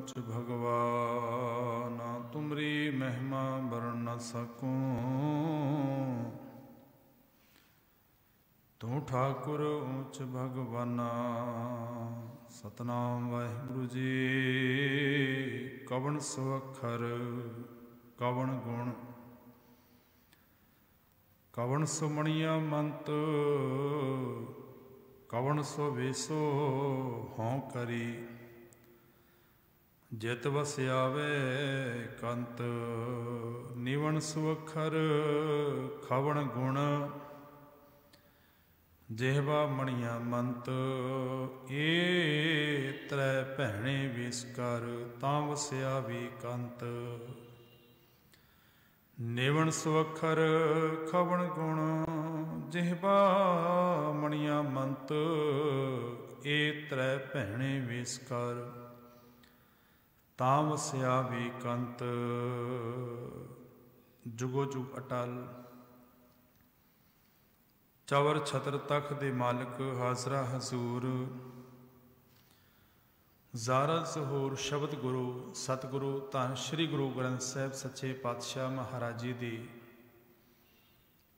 ऊंच भगवान, तुमरी महिमा वर्ण न सकूं। तू ठाकुर ऊंच भगवाना, सतनाम वाहिगुरु जी। कवन सो अखर कवन गुण, कवन सो मणिया मंत, कवन सो वेसो हों करी। जित वस आवे कंत, निवन सो अखर खवन गुण। जेहवा मणिया मंत, ए त्रै भैणे विसकर। तां वस्या भी कंत, निवन सो अखर खवन गुण। जेहवा मणिया मंत, ए त्रै भैणे विसकर। तां वस्या भी कंत, जुगो जुग अटल। चवर छत्र तख दे मालिक, हाजरा हजूर। ਜ਼ਾਰਾ ਜ਼ਹੂਰ ਸ਼ਬਦ ਗੁਰੂ ਸਤਿਗੁਰੂ ਧੰਨ ਸ਼੍ਰੀ ਗੁਰੂ ਗ੍ਰੰਥ ਸਾਹਿਬ ਸੱਚੇ ਪਾਤਸ਼ਾਹ ਮਹਾਰਾਜ ਜੀ ਦੀ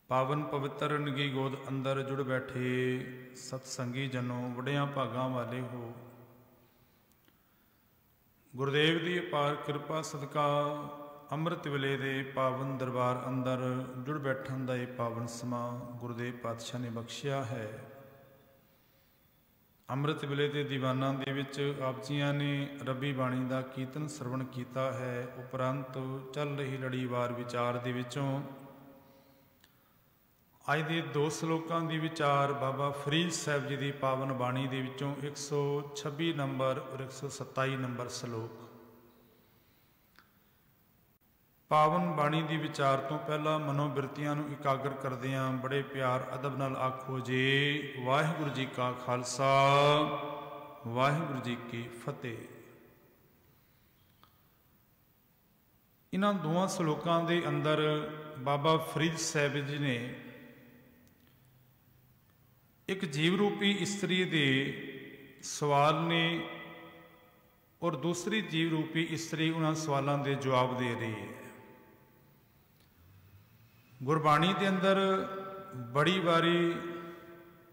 ਪਾਵਨ ਪਵਿੱਤਰ ਨਿੱਘੀ ਗੋਦ ਅੰਦਰ ਜੁੜ ਬੈਠੇ ਸਤਸੰਗੀ ਜਨੋ, ਵਡਿਆਂ ਭਾਗਾਂ ਵਾਲੇ ਹੋ। ਗੁਰਦੇਵ ਦੀ ਅਪਾਰ ਕਿਰਪਾ ਸਦਕਾ ਅੰਮ੍ਰਿਤ ਵੇਲੇ ਦੇ ਪਾਵਨ ਦਰਬਾਰ ਅੰਦਰ ਜੁੜ ਬੈਠਣ ਦਾ ਇਹ ਪਾਵਨ ਸਮਾਂ ਗੁਰਦੇਵ ਪਾਤਸ਼ਾਹ ਨੇ ਬਖਸ਼ਿਆ ਹੈ। ਅੰਮ੍ਰਿਤ ਵੇਲੇ ਦੇ ਦੀਵਾਨਾਂ ਦੇ ਵਿੱਚ ਆਪ ਜੀਆਂ ਨੇ ਰੱਬੀ ਬਾਣੀ ਦਾ ਕੀਰਤਨ ਸਰਵਣ ਕੀਤਾ ਹੈ। ਉਪਰੰਤ ਚੱਲ ਰਹੀ ਲੜੀਵਾਰ ਵਿਚਾਰ ਦੇ ਵਿੱਚੋਂ ਅੱਜ ਦੇ 2 ਸ਼ਲੋਕਾਂ ਦੀ ਵਿਚਾਰ ਬਾਬਾ ਫਰੀਦ ਸਾਹਿਬ ਜੀ ਦੀ ਪਾਵਨ ਬਾਣੀ ਦੇ ਵਿੱਚੋਂ 126 ਨੰਬਰ ਔਰ 127 ਨੰਬਰ ਸ਼ਲੋਕ। ਪਾਵਨ ਬਾਣੀ ਦੀ ਵਿਚਾਰ ਤੋਂ ਪਹਿਲਾਂ ਮਨੋਬਿਰਤੀਆਂ ਨੂੰ ਇਕਾਗਰ ਕਰਦਿਆਂ ਬੜੇ ਪਿਆਰ ਅਦਬ ਨਾਲ ਆਖੋ ਜੀ, ਵਾਹਿਗੁਰੂ ਜੀ ਕਾ ਖਾਲਸਾ, ਵਾਹਿਗੁਰੂ ਜੀ ਕੀ ਫਤਿਹ। ਇਹਨਾਂ ਦੋਵਾਂ ਸ਼ਲੋਕਾਂ ਦੇ ਅੰਦਰ ਬਾਬਾ ਫਰੀਦ ਸਾਹਿਬ ਜੀ ਨੇ ਇੱਕ ਜੀਵ ਰੂਪੀ ਇਸਤਰੀ ਦੇ ਸਵਾਲ ਨੇ ਔਰ ਦੂਸਰੀ ਜੀਵ ਰੂਪੀ ਇਸਤਰੀ ਉਹਨਾਂ ਸਵਾਲਾਂ ਦੇ ਜਵਾਬ ਦੇ ਰਹੀ ਹੈ। ਗੁਰਬਾਣੀ ਦੇ ਅੰਦਰ ਬੜੀ ਵਾਰੀ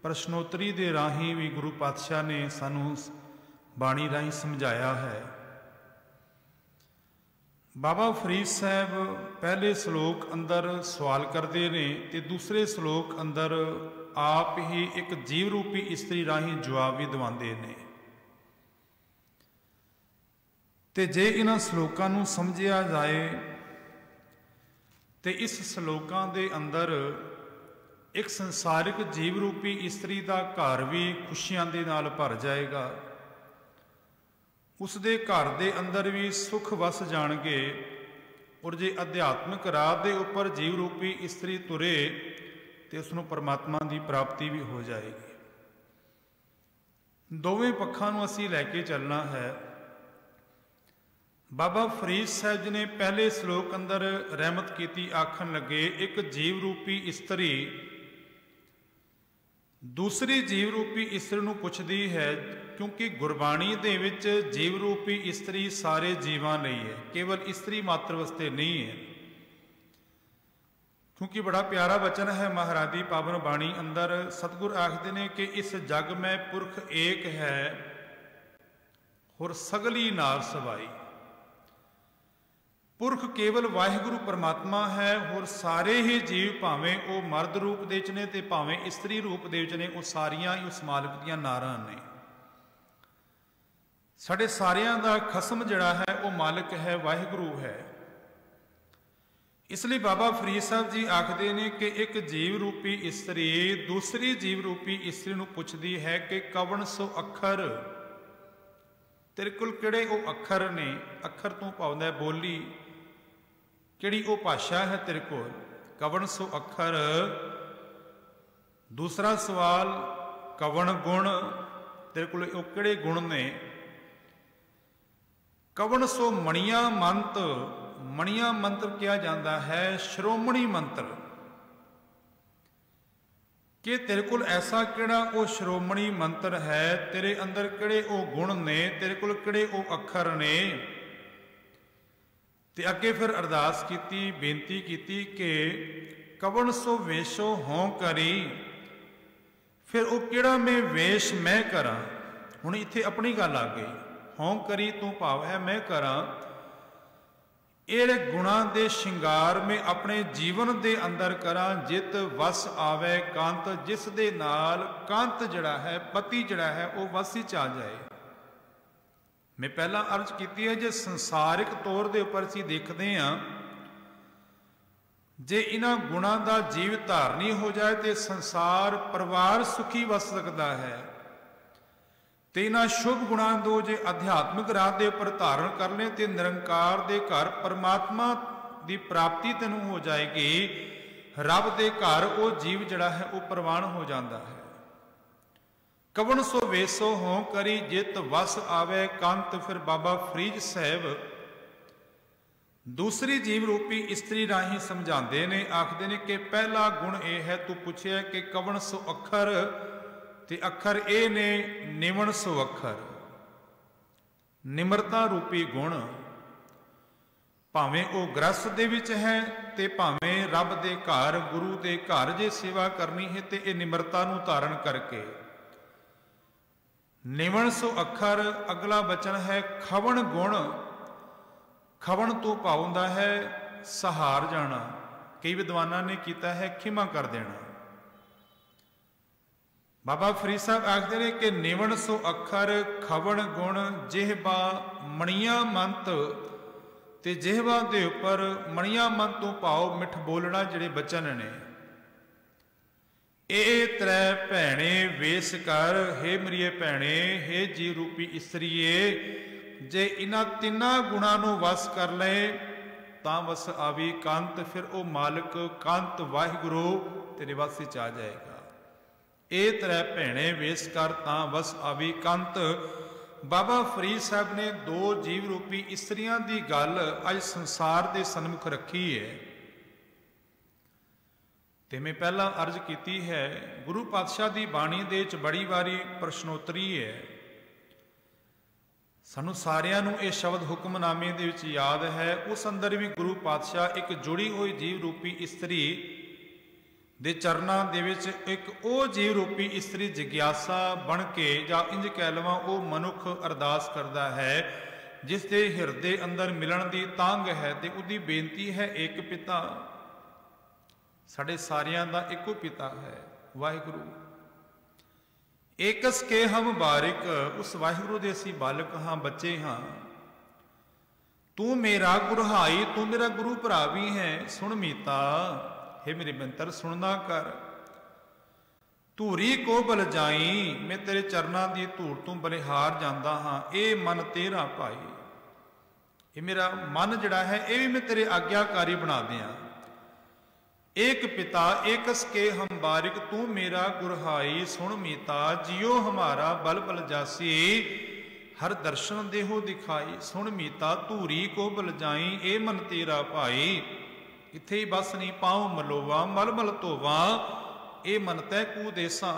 ਪ੍ਰਸ਼ਨੋਤਰੀ ਦੇ ਰਾਹੀਂ ਵੀ ਗੁਰੂ ਪਾਤਸ਼ਾਹ ਨੇ ਸਾਨੂੰ ਬਾਣੀ ਰਾਹੀਂ ਸਮਝਾਇਆ ਹੈ। ਬਾਬਾ ਫਰੀਦ ਸਾਹਿਬ ਪਹਿਲੇ ਸ਼ਲੋਕ ਅੰਦਰ ਸਵਾਲ ਕਰਦੇ ਨੇ ਤੇ ਦੂਸਰੇ ਸ਼ਲੋਕ ਅੰਦਰ ਆਪ ਹੀ ਇੱਕ ਜੀਵ ਰੂਪੀ ਇਸਤਰੀ ਰਾਹੀਂ ਜਵਾਬ ਵੀ ਦਿਵਾਉਂਦੇ ਨੇ। ਤੇ ਜੇ ਇਹਨਾਂ ਸ਼ਲੋਕਾਂ ਨੂੰ ਸਮਝਿਆ ਜਾਏ ਤੇ ਇਸ ਸ਼ਲੋਕਾਂ ਦੇ ਅੰਦਰ ਇੱਕ ਸੰਸਾਰਿਕ ਜੀਵ ਰੂਪੀ ਇਸਤਰੀ ਦਾ ਘਰ ਵੀ ਖੁਸ਼ੀਆਂ ਦੇ ਨਾਲ ਭਰ ਜਾਏਗਾ। ਉਸ ਦੇ ਘਰ ਦੇ ਅੰਦਰ ਵੀ ਸੁਖ ਵਸ ਜਾਣਗੇ। ਔਰ ਜੇ ਅਧਿਆਤਮਿਕ ਰਾਹ ਦੇ ਉੱਪਰ ਜੀਵ ਰੂਪੀ ਇਸਤਰੀ ਤੁਰੇ ਤੇ ਉਸ ਨੂੰ ਪਰਮਾਤਮਾ ਦੀ ਪ੍ਰਾਪਤੀ ਵੀ ਹੋ ਜਾਏਗੀ। ਦੋਵੇਂ ਪੱਖਾਂ ਨੂੰ ਅਸੀਂ ਲੈ ਕੇ ਚੱਲਣਾ ਹੈ। ਬਾਬਾ ਫਰੀਦ ਸਾਹਿਬ ਜੀ ਨੇ ਪਹਿਲੇ ਸ਼ਲੋਕ ਅੰਦਰ ਰਹਿਮਤ ਕੀਤੀ, ਆਖਣ ਲੱਗੇ ਇੱਕ ਜੀਵ ਰੂਪੀ ਇਸਤਰੀ ਦੂਸਰੀ ਜੀਵ ਰੂਪੀ ਇਸਤਰੀ ਨੂੰ ਪੁੱਛਦੀ ਹੈ, ਕਿਉਂਕਿ ਗੁਰਬਾਣੀ ਦੇ ਵਿੱਚ ਜੀਵ ਰੂਪੀ ਇਸਤਰੀ ਸਾਰੇ ਜੀਵਾਂ ਲਈ ਹੈ, ਕੇਵਲ ਇਸਤਰੀ ਮਾਤਰ ਵਾਸਤੇ ਨਹੀਂ ਹੈ। ਕਿਉਂਕਿ ਬੜਾ ਪਿਆਰਾ ਵਚਨ ਹੈ ਮਹਾਰਾਜ ਦੀ ਪਾਵਨ ਬਾਣੀ ਅੰਦਰ। ਸਤਿਗੁਰ ਆਖਦੇ ਨੇ ਕਿ ਇਸ ਜਗ ਮੈਂ ਪੁਰਖ ਏਕ ਹੈ, ਹੋਰ ਸਗਲੀ ਨਾਰ ਸਵਾਈ। ਪੁਰਖ ਕੇਵਲ ਵਾਹਿਗੁਰੂ ਪਰਮਾਤਮਾ ਹੈ। ਹੋਰ ਸਾਰੇ ਹੀ ਜੀਵ ਭਾਵੇਂ ਉਹ ਮਰਦ ਰੂਪ ਦੇ ਵਿੱਚ ਨੇ ਤੇ ਭਾਵੇਂ ਇਸਤਰੀ ਰੂਪ ਦੇ ਵਿੱਚ ਨੇ, ਉਹ ਸਾਰੀਆਂ ਹੀ ਉਸ ਮਾਲਕ ਦੀਆਂ ਨਾਰਾਂ ਨੇ। ਸਾਡੇ ਸਾਰਿਆਂ ਦਾ ਖਸਮ ਜਿਹੜਾ ਹੈ ਉਹ ਮਾਲਕ ਹੈ, ਵਾਹਿਗੁਰੂ ਹੈ। ਇਸ ਲਈ ਬਾਬਾ ਫਰੀਦ ਸਾਹਿਬ ਜੀ ਆਖਦੇ ਨੇ ਕਿ ਇੱਕ ਜੀਵ ਰੂਪੀ ਇਸਤਰੀ ਦੂਸਰੀ ਜੀਵ ਰੂਪੀ ਇਸਤਰੀ ਨੂੰ ਪੁੱਛਦੀ ਹੈ ਕਿ ਕਵਣ ਸੋ ਅੱਖਰ, ਤੇਰੇ ਕੋਲ ਕਿਹੜੇ ਉਹ ਅੱਖਰ ਨੇ। ਅੱਖਰ ਤੋਂ ਭਾਵਦਾ ਬੋਲੀ, ਕਿਹੜੀ ਉਹ ਭਾਸ਼ਾ ਹੈ ਤੇਰੇ ਕੋਲ। ਕਵਣ ਸੋ ਅੱਖਰ। ਦੂਸਰਾ ਸਵਾਲ, ਕਵਣ ਗੁਣ, ਤੇਰੇ ਕੋਲ ਉਹ ਕਿਹੜੇ ਗੁਣ ਨੇ। ਕਵਣ ਸੋ ਮਣੀਆਂ ਮੰਤ। ਮਣੀਆਂ ਮੰਤਰ ਕਿਹਾ ਜਾਂਦਾ ਹੈ ਸ਼੍ਰੋਮਣੀ ਮੰਤਰ। कि तेरे कोल ऐसा किहड़ा वो श्रोमणी मंत्र है, तेरे अंदर किहड़े वो गुण ने, तेरे कोल किहड़े वो अखर ने। ते अगे फिर अरदास की, बेनती की कि कवन सो वेशो हों करी, फिर वो किहड़ा मैं वेश मैं करा। हुण इत्थे अपनी गल आ गई, हों करी तू भाव है मैं करा। ये गुणां दे शिंगार में अपने जीवन दे अंदर करा, जित वस आवे कांत, जिस दे नाल कांत जड़ा है, पति जड़ा है वो वस ही आ जाए। मैं पहला अर्ज की है, जे संसारिक तौर के उपर असीं देखते हैं, जे इन्हां गुणां दा जीव धारनी हो जाए तो संसार परिवार सुखी वस सकता है। ते इन्हां शुभ गुणां दो जे अध्यात्मिक राह के उपर धारण कर ले तो निरंकार दे घर परमात्मा की प्राप्ति तैनूं हो जाएगी। रब दे घर वो जीव जड़ा है वो प्रवान हो जाता है। कवन सो वेसो हों करी, जित वस आवे कंत। फिर बाबा फरीद साहब दूसरी जीव रूपी इस्त्री राही समझाते ने, आखते ने कि पहला गुण यह है, तू पूछे कि कवन सो अखर, ते अखर ये ने निवण सो अखर, निमरता रूपी गुण। भावें वो गृहस्थ दे विच है ते भावें रब दे घर गुरु दे घर जे सेवा करनी है तो ये निमरता नूं धारण करके। निवण सो अखर, अगला वचन है खवण गुण। खवण तो भावुंदा है सहार जाना, कई विद्वानां ने किया है खिमा कर देना। बाबा फरीद साहब आखते हैं कि निवण सो अखर खवण गुण, जिहबा मणिया मंत। ते जिहबा दे उपर मणिया मंत तो भाव मिठ बोलना जिहड़े बचन ने। ए त्रै भैणे वेस कर, हे मेरिए भैणे, हे जी रूपी इस्त्रीए, जे इन्हां तिन्हां गुणां नूं वस कर ले तां वस आवी कंत। फिर वो मालिक कंत वाहिगुरू तेरे वस च आ जाएगा। ए त्रै भैणे वेस कर तां वस आवी कंत। बाबा फरीद साहब ने दो जीव रूपी इस्त्रियां की गल अज संसार के सन्मुख रखी है। तो मैं पहला अर्ज की है, गुरु पातशाह की बाणी दे च बड़ी बारी प्रश्नोत्तरी है। सानू सारियां नू ये शब्द हुक्मनामे दे विच याद है। उस अंदर भी गुरु पातशाह एक जुड़ी हुई जीव रूपी इस्त्री दे चरनां दे विच एक वो जीव रूपी इस्त्री जिग्यासा बन के, जां इंज कह लवां वो मनुख अरदास करता है जिस दे हिरदे अंदर मिलन की तांग है। तो उसकी बेनती है, एक पिता, साढ़े सारियां दा एको पिता है वाहिगुरू। एकस के हम बारिक, उस वाहिगुरू दे असीं बालक हाँ, बच्चे हाँ। तू मेरा गुरहाई, तू मेरा गुरु भरा भी है। सुन मीता, हे मेरे मित्र सुनना कर। धूरी को बल जाई, मैं तेरे चरना की धूड़ तू बलिहार जाता हाँ। ये मन तेरा भाई, ये मेरा मन जड़ा है ये भी मैं तेरे आग्याकारी बना दिया। एक पिता एकस के हम बारिक, तू मेरा गुरहाई। सुन मीता, जियो हमारा बल बल जासी, हर दर्शन देहो दिखाई। सुन मीता, धूरी को बल जाई, ए मन तेरा भाई। इत्थे ही बस नहीं, पाँव मलोवा मल मल धोवा, ए मन तै कू देसा।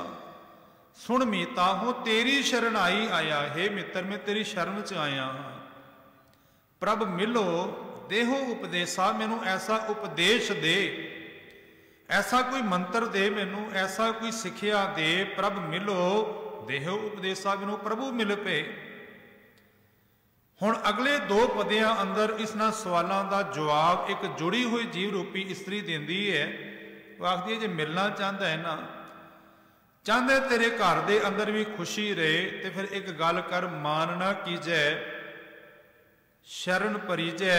सुन मीता, हो तेरी शरण आई आया। हे मित्र, मैं तेरी शरण च आया हाँ। प्रभ मिलो देहो उपदेसा, मैनू ऐसा उपदेश दे, ऐसा कोई मंत्र दे मैनू, ऐसा कोई सिक्ख्या दे। प्रभ मिलो देहो उपदेसा, मैनू प्रभु मिल पे। हुण अगले दो पदियां अंदर इन्हां सवालों का जवाब एक जुड़ी हुई जीव रूपी इस्त्री देंदी है। वो आखदी है, जे मिलना चाहता है ना, चाहते तेरे घर के अंदर भी खुशी रहे, तो फिर एक गल कर, मान ना कीजै शरण परिजै,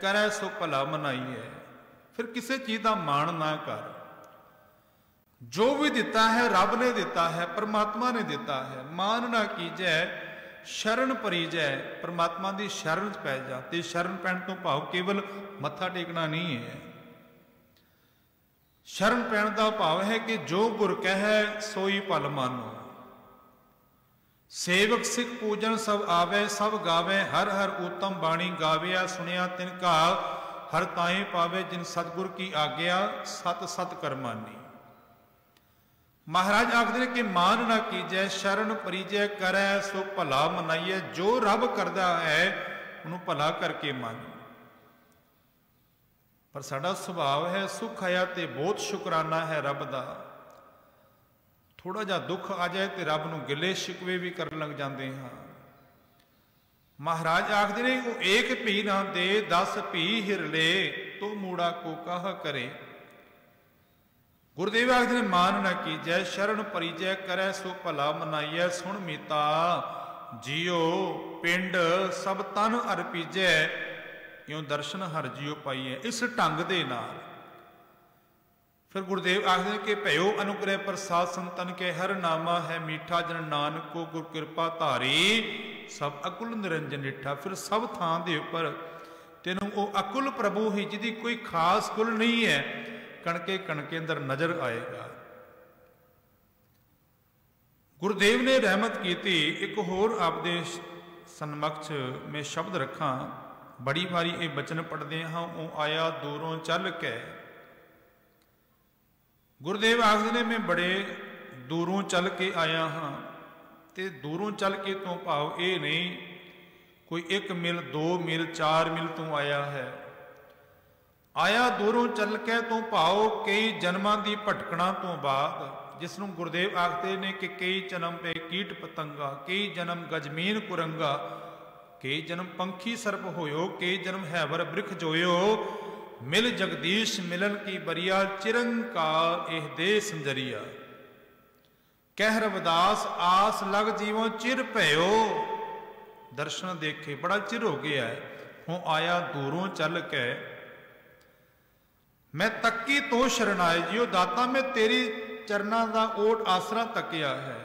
करै सो भला मनाई है। फिर किसी चीज का मान ना कर। जो भी दिता है रब ने दिता है, परमात्मा ने दिता है। मान ना कीजै शरण परिजै, परमात्मा की शरण पै जा। ते शरण पैण तो भाव केवल मत्था टेकना नहीं है। शरण पैण का भाव है कि जो गुर कह सोई भल मानो। सेवक सिख पूजन सब आवे, सब गावे, हर हर उत्तम बाणी गाविया। सुनिया तिनका हर ताएं पावे, जिन सतगुर की आज्ञा सत सत करमानी। महाराज आखदे ने कि मान ना कीजै शरण परिजय करै सो भला मनाइए। जो रब करदा है उन्होंने भला करके मन। पर साडा सुभाव है सुख आया तो बहुत शुकराना है रब दा, थोड़ा जा दुख आ जाए तो रब नूं गिले शिकवे भी कर लग जाते हाँ। महाराज आखदे ने वो एक भी ना दे 10 भी हिर ले तो मूड़ा को कह करे। गुरुदेव आखदे ने मान ना कीजै शरण परिजय करै सो भला मनाइए। सुन मीता जियो पिंड सब तन अर्पीजै इं दर्शन हर जियो पाइए। इस ढंग दे नाल फिर गुरुदेव आखदे कि भयो अनुग्रह प्रसाद संतन के हर नामा है मीठा जन नानक को गुर कृपा धारी सब अकुल निरंजन डिठा। फिर सब थां दे उपर तेनों वो अकुल प्रभु ही जिहदी कोई खास कुल नहीं है कणके कणके अंदर नजर आएगा। गुरुदेव ने रहमत की थी। एक होर आपदे सन्मुख में शब्द रखा, बड़ी बारी ये बचन पढ़ते हाँ। वो आया दूरों चल के। गुरुदेव आखदे ने मैं बड़े दूरों चल के आया हाँ। ते दूरों चल के तो भाव ये नहीं कोई 1 मील 2 मील 4 मील तो आया है। आया दूरों चल के तो भाव कई जन्मां दी भटकना तो बाद, जिसनों गुरुदेव आखते ने कि कई जन्म पे कीट पतंगा, कई जन्म गजमीन कुरंगा, कई जन्म पंखी सर्प होयो, कई जन्म हैवर वृक्ष जोयो। मिल जगदीश मिलन की बरिया चिरंकार एह दे संजरिया। कह रविदास आस लग जीवों चिर भयो। दर्शन देखे बड़ा चिर हो गया है, हूँ आया दूरों चल के। मैं तकी तो शरणाए जियो दाता मैं तेरी चरना का ओट आसरा तकिया है।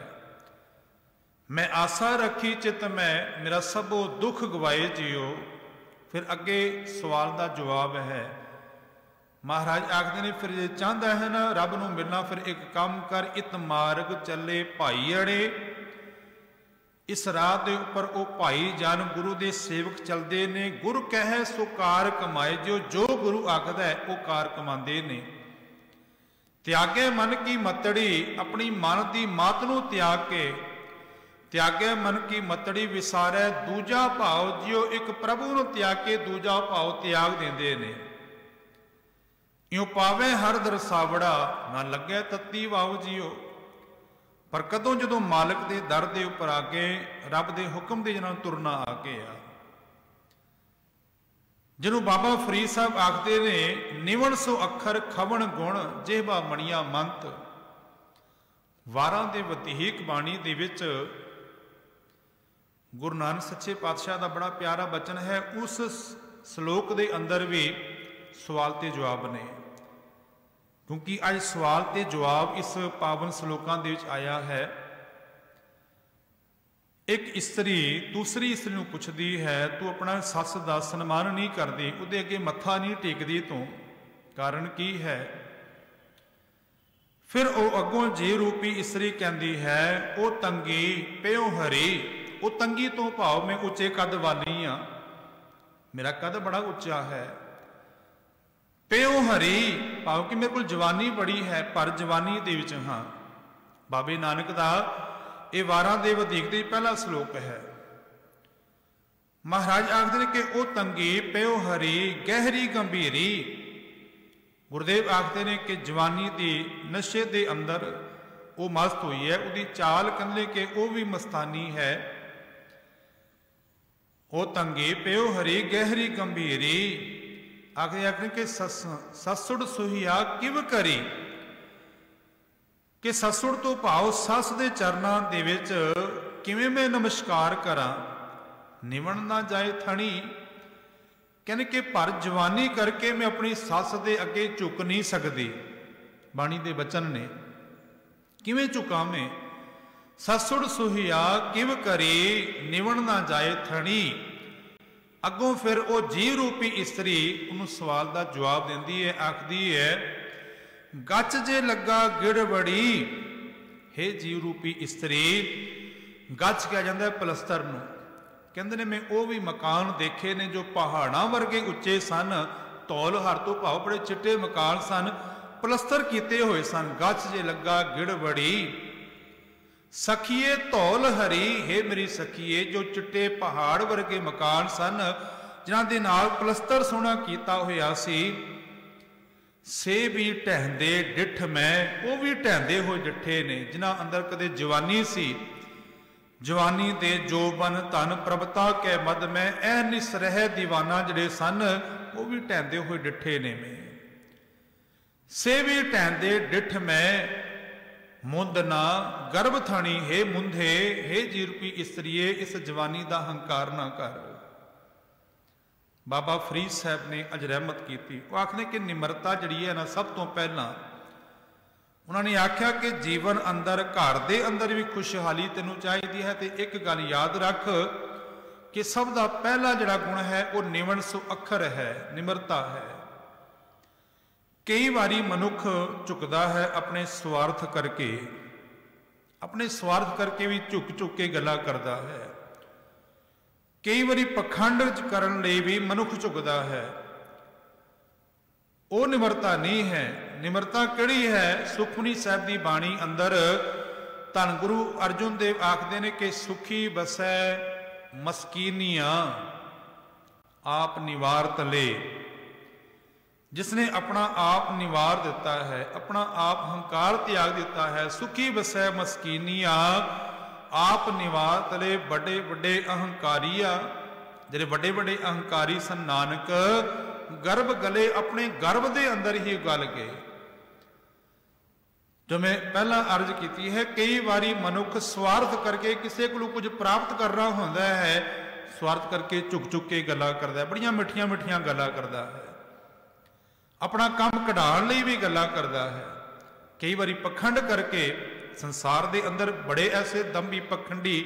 मैं आशा रखी चित में मेरा सबो दुख गवाए जियो। फिर अगे सवाल का जवाब है। महाराज आखते ने फिर जे चाहता है ना रब नूं मिलना फिर एक काम कर इत मार्ग चले भाई अड़े। इस राह के उपर वो भाई जान गुरु के सेवक चलते ने। गुरु कहे सो कार कमाए जो गुरु आखदा है वो कार कमाते ने। त्यागे मन की मतड़ी अपनी मन की मात नूं त्याग के। त्यागे मन की मतड़ी विसारे दूजा भाव जियो। एक प्रभु नूं त्याग के दूजा भाव त्याग देंदे ने। इं पावे हर दरसावड़ा ना लगे तत्ती वाव जियो। पर कदों जदों मालिक के दर के उपर आ गए रब के हुक्म के जिन्होंने तुरना आ गया। जिन्हों बाबा फरीद साहब आखते ने निवण सो अखर खवण गुण जेबा मणिया मंत। वारां दे वतीक बाणी दे विच गुरु नानक सच्चे पातशाह का बड़ा प्यारा बचन है। उस श्लोक के अंदर भी सवाल ते जवाब ने, क्योंकि अज सवाल ते जवाब इस पावन श्लोकां दे विच आया है। एक इस्त्री दूसरी इस्त्री नूं पुछदी है तू अपना सस दा सन्मान नहीं करदी, उहदे अगे मत्था नहीं टेकदी तू, कारण की है? फिर वो अगों जी रूपी इस्त्री कहती है ओ तंगी प्यो हरी। वो तंगी तो भाव मैं उच्चे कद वाली हाँ, मेरा कद बड़ा उच्चा है। प्यो हरी भाव कि मेरे को जवानी बड़ी है पर जवानी दे विच हाँ। बाबे नानक दा ये वारां दे वधीक दे पहला श्लोक है। महाराज आखदे ने कि ओ तंगी प्यो हरी गहरी गंभीरी। गुरुदेव आखते ने कि जवानी की नशे के अंदर वो मस्त हुई है, उसकी चाल कहने के वो भी मस्तानी है। ओ तंगी प्यो हरी गहरी गंभीरी। आखिर के ससुड़ सुहिया किव करी कि ससुड़ तो भाव सस दे चरना दे विच किवें मैं नमस्कार करा। निवण ना जाए थणी कहने कि पर जवानी करके मैं अपनी सस दे अगे झुक नहीं सकती। बाणी दे बचन ने किवें झुका मैं। ससुड़ सुहिया किव करी निवण ना जाए थणी। अगों फिर वो जी रूपी इस्त्री उन्होंने सवाल का जवाब देंदी है, आखदी है गच जे लगा गिड़बड़ी। हे जी रूपी इस्त्री, गच कहा जाता है पलस्तर नूं। कहते ने मैं वो भी मकान देखे ने जो पहाड़ों वर्गे उच्चे सन, धौल हर तो भाव बड़े चिट्टे मकान सन, ਪਲਸਤਰ ਕੀਤੇ ਹੋਏ ਸਨ। ਗੱਚ ਜੇ ਲੱਗਾ ਗਿੜ ਬੜੀ, ਸਖੀਏ ਧੌਲ ਹਰੀ, ਹੇ ਮੇਰੀ ਸਖੀਏ, ਜੋ ਚਿੱਟੇ ਪਹਾੜ ਵਰਗੇ ਮਕਾਨ ਸਨ ਜਿਨ੍ਹਾਂ ਦੇ ਨਾਲ ਪਲਸਤਰ ਸੋਹਣਾ ਕੀਤਾ ਹੋਇਆ ਸੀ। ਸੇ ਵੀ ਢਹਿੰਦੇ ਡਿੱਠ ਮੈਂ, ਉਹ ਵੀ ਢਹਿੰਦੇ ਹੋਏ ਡਿੱਠੇ ਨੇ ਜਿਨ੍ਹਾਂ ਅੰਦਰ ਕਦੇ ਜਵਾਨੀ ਸੀ। ਜਵਾਨੀ ਦੇ ਜੋਬਨ ਧਨ ਪ੍ਰਭਤਾ ਕੈ ਮਦ ਮੈਂ, ਐ ਨਿਸਰਹਿ ਦੀਵਾਨਾ ਜਿਹੜੇ ਸਨ ਉਹ ਵੀ ਢਹਿੰਦੇ ਹੋਏ ਡਿੱਠੇ ਨੇ ਮੈਂ। ਸੇ ਵੀ ਢਹਿੰਦੇ ਡਿੱਠ ਮੈਂ, ਮੁੰਦ ਨਾ ਗਰਭ ਥਾਣੀ, ਹੇ ਮੁੰਧੇ, ਹੇ ਜੀ ਰੂਪੀ ਇਸਤਰੀਏ, ਇਸ ਜਵਾਨੀ ਦਾ ਹੰਕਾਰ ਨਾ ਕਰ। ਬਾਬਾ ਫਰੀਦ ਸਾਹਿਬ ਨੇ ਅਜ ਰਹਿਮਤ ਕੀਤੀ। ਉਹ ਆਖਦੇ ਕਿ ਨਿਮਰਤਾ ਜਿਹੜੀ ਹੈ ਨਾ, ਸਭ ਤੋਂ ਪਹਿਲਾਂ ਉਹਨਾਂ ਨੇ ਆਖਿਆ ਕਿ ਜੀਵਨ ਅੰਦਰ, ਘਰ ਦੇ ਅੰਦਰ ਵੀ ਖੁਸ਼ਹਾਲੀ ਤੈਨੂੰ ਚਾਹੀਦੀ ਹੈ। ਤੇ ਇੱਕ ਗੱਲ ਯਾਦ ਰੱਖ ਕਿ ਸਭ ਦਾ ਪਹਿਲਾ ਜਿਹੜਾ ਗੁਣ ਹੈ ਉਹ ਨਿਵਣ ਸੁਅੱਖਰ ਹੈ, ਨਿਮਰਤਾ ਹੈ। ਕਈ ਵਾਰੀ ਮਨੁੱਖ ਝੁਕਦਾ ਹੈ ਆਪਣੇ ਸਵਾਰਥ ਕਰਕੇ, ਆਪਣੇ ਸਵਾਰਥ ਕਰਕੇ ਵੀ ਝੁਕ ਝੁਕ ਕੇ ਗੱਲਾਂ ਕਰਦਾ ਹੈ। ਕਈ ਵਾਰੀ ਪਖੰਡ ਕਰਨ ਲਈ ਵੀ ਮਨੁੱਖ ਝੁਕਦਾ ਹੈ। ਉਹ ਨਿਮਰਤਾ ਨਹੀਂ ਹੈ। ਨਿਮਰਤਾ ਕਿਹੜੀ ਹੈ? ਸੁਖਮਨੀ ਸਾਹਿਬ ਦੀ ਬਾਣੀ ਅੰਦਰ ਧੰਨ ਗੁਰੂ ਅਰਜਨ ਦੇਵ ਆਖਦੇ ਨੇ ਕਿ ਸੁਖੀ ਬਸੈ ਮਸਕੀਨੀਆਂ ਆਪ ਨਿਵਾਰ ਤਲੇ। ਜਿਸਨੇ ਆਪਣਾ ਆਪ ਨਿਵਾਰ ਦਿੱਤਾ ਹੈ, ਆਪਣਾ ਆਪ ਹੰਕਾਰ ਤਿਆਗ ਦਿੱਤਾ ਹੈ। ਸੁਖੀ ਬਸੈ ਮਸਕੀਨੀਆਂ ਆਪ ਨਿਵਾਰ ਤਲੇ। ਵੱਡੇ ਵੱਡੇ ਅਹੰਕਾਰੀ ਆ, ਜਿਹੜੇ ਵੱਡੇ ਵੱਡੇ ਅਹੰਕਾਰੀ ਸਨ, ਨਾਨਕ ਗਰਭ ਗਲੇ, ਆਪਣੇ ਗਰਭ ਦੇ ਅੰਦਰ ਹੀ ਗਲ ਗਏ। ਜੋ ਮੈਂ ਪਹਿਲਾਂ ਅਰਜ਼ ਕੀਤੀ ਹੈ, ਕਈ ਵਾਰੀ ਮਨੁੱਖ ਸਵਾਰਥ ਕਰਕੇ ਕਿਸੇ ਕੋਲੋਂ ਕੁਝ ਪ੍ਰਾਪਤ ਕਰਨਾ ਹੁੰਦਾ ਹੈ, ਸਵਾਰਥ ਕਰਕੇ ਝੁਕ ਝੁਕ ਕੇ ਗੱਲਾਂ ਕਰਦਾ ਹੈ, ਬੜੀਆਂ ਮਿੱਠੀਆਂ ਮਿੱਠੀਆਂ ਗੱਲਾਂ ਕਰਦਾ ਹੈ, ਆਪਣਾ ਕੰਮ ਕਢਾਉਣ ਲਈ ਵੀ ਗੱਲਾਂ ਕਰਦਾ ਹੈ। ਕਈ ਵਾਰੀ ਪਖੰਡ ਕਰਕੇ ਸੰਸਾਰ ਦੇ ਅੰਦਰ ਬੜੇ ਐਸੇ ਦੰਭੀ ਪਖੰਡੀ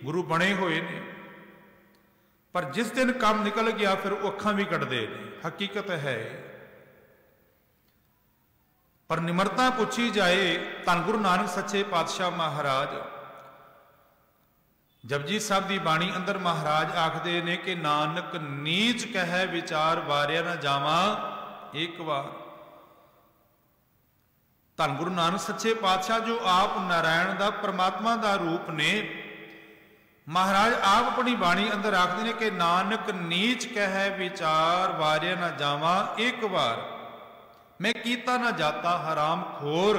ਗੁਰੂ ਬਣੇ ਹੋਏ ਨੇ, ਪਰ ਜਿਸ ਦਿਨ ਕੰਮ ਨਿਕਲ ਗਿਆ ਫਿਰ ਉਹ ਅੱਖਾਂ ਵੀ ਕੱਢਦੇ ਨੇ। ਹਕੀਕਤ ਹੈ। ਪਰ ਨਿਮਰਤਾ ਪੁੱਛੀ ਜਾਏ, ਧੰਨ ਗੁਰੂ ਨਾਨਕ ਸੱਚੇ ਪਾਤਸ਼ਾਹ ਮਹਾਰਾਜ ਜਪਜੀ ਸਾਹਿਬ ਦੀ ਬਾਣੀ ਅੰਦਰ ਮਹਾਰਾਜ ਆਖਦੇ ਨੇ ਕਿ ਨਾਨਕ ਨੀਚ ਕਹਿ ਵਿਚਾਰ ਵਾਰਿਆ ਨਾ ਜਾਵਾਂ ਇੱਕ ਵਾਰ। ਧੰਨ ਗੁਰੂ ਨਾਨਕ ਸੱਚੇ ਪਾਤਸ਼ਾਹ ਜੋ ਆਪ ਨਾਰਾਇਣ ਦਾ, ਪਰਮਾਤਮਾ ਦਾ ਰੂਪ ਨੇ, ਮਹਾਰਾਜ ਆਪ ਆਪਣੀ ਬਾਣੀ ਅੰਦਰ ਆਖਦੇ ਨੇ ਕਿ ਨਾਨਕ ਨੀਚ ਕਹਿ ਵਿਚਾਰ ਵਾਰਿਆ ਨਾ ਜਾਵਾਂ ਇੱਕ ਵਾਰ। ਮੈਂ ਕੀਤਾ ਨਾ ਜਾਤਾ ਹਰਾਮ ਖੋਰ,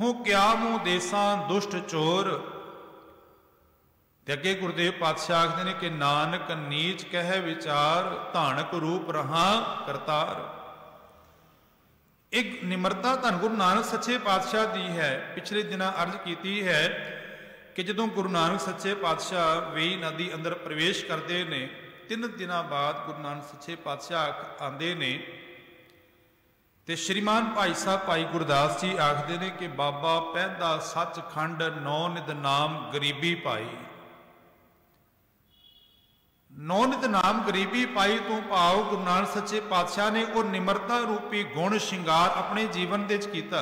ਹੂੰ ਕਿਆ ਮੂੰਹ ਦੇਸਾਂ ਦੁਸ਼ਟ ਚੋਰ। ਤੇ ਅੱਗੇ ਗੁਰਦੇਵ ਪਾਤਸ਼ਾਹ ਆਖਦੇ ਨੇ ਕਿ ਨਾਨਕ ਨੀਚ ਕਹਿ ਵਿਚਾਰ, ਧਾਨਕ ਰੂਪ ਰਹਾ ਕਰਤਾਰ। ਇੱਕ ਨਿਮਰਤਾ ਧੰਨ ਗੁਰੂ ਨਾਨਕ ਸੱਚੇ ਪਾਤਸ਼ਾਹ ਦੀ ਹੈ। ਪਿਛਲੇ ਦਿਨਾਂ ਅਰਜ਼ ਕੀਤੀ ਹੈ ਕਿ ਜਦੋਂ ਗੁਰੂ ਨਾਨਕ ਸੱਚੇ ਪਾਤਸ਼ਾਹ ਵੇਈ ਨਦੀ ਅੰਦਰ ਪ੍ਰਵੇਸ਼ ਕਰਦੇ ਨੇ, 3 ਦਿਨਾਂ ਬਾਅਦ ਗੁਰੂ ਨਾਨਕ ਸੱਚੇ ਪਾਤਸ਼ਾਹ ਆਉਂਦੇ ਨੇ ਤੇ ਸ਼੍ਰੀਮਾਨ ਭਾਈ ਸਾਹਿਬ ਭਾਈ ਗੁਰਦਾਸ ਜੀ ਆਖਦੇ ਨੇ ਕਿ ਬਾਬਾ ਪਹਿਦਾ ਸੱਚਖੰਡ ਨੌ ਨਿਤ ਨਾਮ ਗਰੀਬੀ ਪਾਈ। ਨੌ ਨਿਤ ਨਾਮ ਗਰੀਬੀ ਪਾਈ ਤੋਂ ਭਾਵ ਗੁਰੂ ਨਾਨਕ ਸੱਚੇ ਪਾਤਸ਼ਾਹ ਨੇ ਉਹ ਨਿਮਰਤਾ ਰੂਪੀ ਗੁਣ ਸ਼ਿੰਗਾਰ ਆਪਣੇ ਜੀਵਨ ਦੇ ਵਿੱਚ ਕੀਤਾ।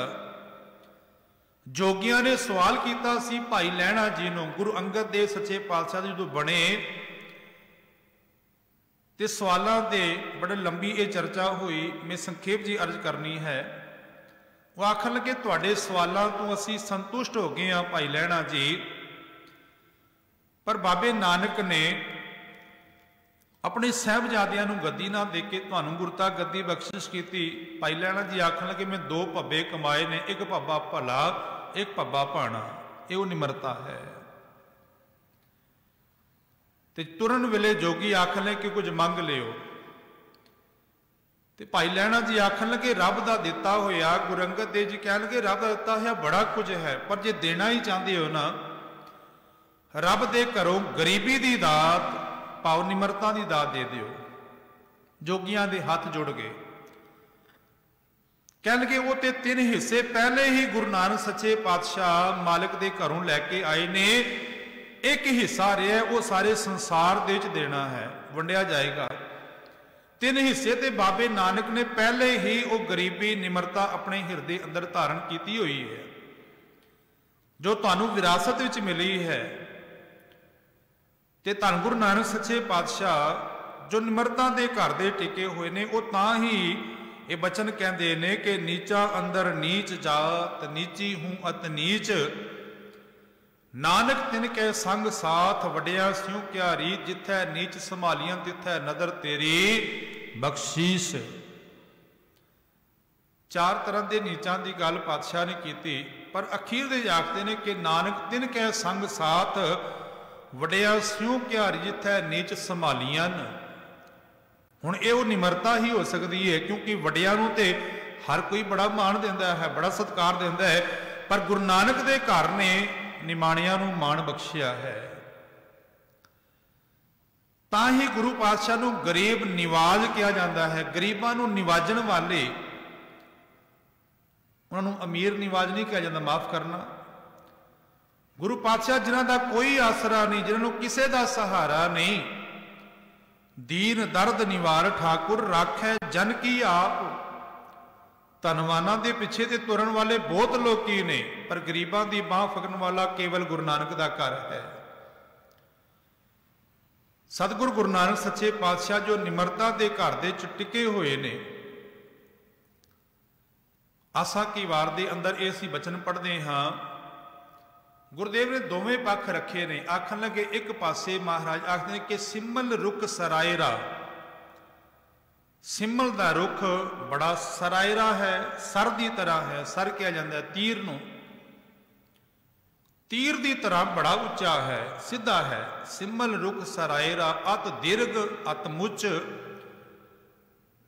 ਜੋਗੀਆਂ ਨੇ ਸਵਾਲ ਕੀਤਾ ਸੀ ਭਾਈ ਲਹਿਣਾ ਜੀ ਨੂੰ, ਗੁਰੂ ਅੰਗਦ ਦੇਵ ਸੱਚੇ ਪਾਤਸ਼ਾਹ ਜਦੋਂ ਬਣੇ ਤੇ ਸਵਾਲਾਂ ਤੇ ਬੜੇ ਲੰਬੀ ਇਹ ਚਰਚਾ ਹੋਈ। ਮੈਂ ਸੰਖੇਪ ਜੀ ਅਰਜ਼ ਕਰਨੀ ਹੈ। ਉਹ ਆਖਣ ਲੱਗੇ ਤੁਹਾਡੇ ਸਵਾਲਾਂ ਤੋਂ ਅਸੀਂ ਸੰਤੁਸ਼ਟ ਹੋ ਗਏ ਹਾਂ ਭਾਈ ਲਹਿਣਾ ਜੀ, ਪਰ ਬਾਬੇ ਨਾਨਕ ਨੇ ਆਪਣੇ ਸਾਹਿਬਜ਼ਾਦਿਆਂ ਨੂੰ ਗੱਦੀ ਨਾ ਦੇ ਕੇ ਤੁਹਾਨੂੰ ਗੁਰਤਾ ਗੱਦੀ ਬਖਸ਼ਿਸ਼ ਕੀਤੀ। ਭਾਈ ਲਹਿਣਾ ਜੀ ਆਖਣ ਲੱਗੇ ਮੈਂ 2 ਭੱਬੇ ਕਮਾਏ ਨੇ, ਇੱਕ ਭੱਬਾ ਭਲਾ, ਇੱਕ ਭੱਬਾ ਭਾਣਾ। ਇਹ ਉਹ ਨਿਮਰਤਾ ਹੈ। ਤੇ ਤੁਰਨ ਵੇਲੇ ਜੋਗੀ ਆਖਣ ਲੱਗੇ ਕਿ ਕੁਝ ਮੰਗ ਲਿਓ। ਤੇ ਭਾਈ ਲਹਿਣਾ ਜੀ ਆਖਣ ਲੱਗੇ ਰੱਬ ਦਾ ਦਿੱਤਾ ਹੋਇਆ। ਗੁਰੂ ਅੰਗਦ ਦੇਵ ਜੀ ਕਹਿਣ ਲੱਗੇ ਰੱਬ ਦਾ ਦਿੱਤਾ ਹੋਇਆ ਬੜਾ ਕੁਝ ਹੈ, ਪਰ ਜੇ ਦੇਣਾ ਹੀ ਚਾਹੁੰਦੇ ਹੋ ਨਾ, ਰੱਬ ਦੇ ਘਰੋਂ ਗਰੀਬੀ ਦੀ ਦਾਤ ਭਾਵ ਨਿਮਰਤਾ ਦੀ ਦਾਤ ਦੇ ਦਿਓ। ਜੋਗੀਆਂ ਦੇ ਹੱਥ ਜੁੜ ਗਏ। ਕਹਿਣਗੇ ਉਹ ਤੇ 3 ਹਿੱਸੇ ਪਹਿਲੇ ਹੀ ਗੁਰੂ ਨਾਨਕ ਸੱਚੇ ਪਾਤਸ਼ਾਹ ਮਾਲਕ ਦੇ ਘਰੋਂ ਲੈ ਕੇ ਆਏ ਨੇ। ਇੱਕ ਹਿੱਸਾ ਰਿਹਾ ਉਹ ਸਾਰੇ ਸੰਸਾਰ ਦੇ ਵਿੱਚ ਦੇਣਾ ਹੈ, ਵੰਡਿਆ ਜਾਏਗਾ। 3 ਹਿੱਸੇ ਤੇ ਬਾਬੇ ਨਾਨਕ ਨੇ ਪਹਿਲੇ ਹੀ ਉਹ ਗਰੀਬੀ ਨਿਮਰਤਾ ਆਪਣੇ ਹਿਰਦੇ ਅੰਦਰ ਧਾਰਨ ਕੀਤੀ ਹੋਈ ਹੈ, ਜੋ ਤੁਹਾਨੂੰ ਵਿਰਾਸਤ ਵਿੱਚ ਮਿਲੀ ਹੈ। ਤੇ ਧੰਨ ਗੁਰੂ ਨਾਨਕ ਸੱਚੇ ਪਾਤਸ਼ਾਹ ਜੋ ਨਿਮਰਤਾ ਦੇ ਘਰ ਦੇ ਟਿਕੇ ਹੋਏ ਨੇ, ਉਹ ਤਾਂ ਹੀ ये बचन कहते ने कि नीचा अंदर नीच जात, नीची हूं अत नीच, नानक तिनके संग साथ, वड्या स्यों क्या रीत, जिथै नीच संभालियां तिथै नदर तेरी बख्शीश। चार तरह के नीचां की गल पातशाह ने की, पर अखीर दे आखते ने कि नानक तिनके संग साथ, वड्या स्यों क्या रीत, जिथै नीच संभालियां। हुण ये निमरता ही हो सकती है, क्योंकि वड्डियां नूं ते हर कोई बड़ा मान देंदा है, बड़ा सत्कार देंदा है, पर गुरु नानक दे घर ने निमाणियां नूं मान बख्शिया है। तां ही गुरु पातशाह नूं गरीब निवाज कहा जाता है। गरीबां नूं निवाजण वाले, उन्हां नूं अमीर निवाज नहीं कहा जाता, माफ करना। गुरु पातशाह जिन्हां दा कोई आसरा नहीं, जिन्हां नूं किसे दा सहारा नहीं, दीन दर्द निवार ठाकुर, राखै जन की आप। धनवाना के पिछे ते तुरन वाले बहुत लोग ने, पर गरीबां की बांह फकन वाला केवल गुरु नानक का घर है। सतगुरु गुरु नानक सच्चे पातशाह जो निमरता के घर दे टिके हुए ने। आसा की वार के अंदर ये असीं बचन पढ़ते हाँ, गुरुदेव ने दोवें पक्ष रखे ने। आखन लगे एक पासे महाराज आखते हैं कि सिमल रुख सरायरा, सिमल का रुख बड़ा सरायरा है, सर की तरह है। सर कहा जाता है तीर नूं, तीर की तरह बड़ा उच्चा है, सीधा है। सिमल रुख सरायरा, अत दीर्घ अत मुच,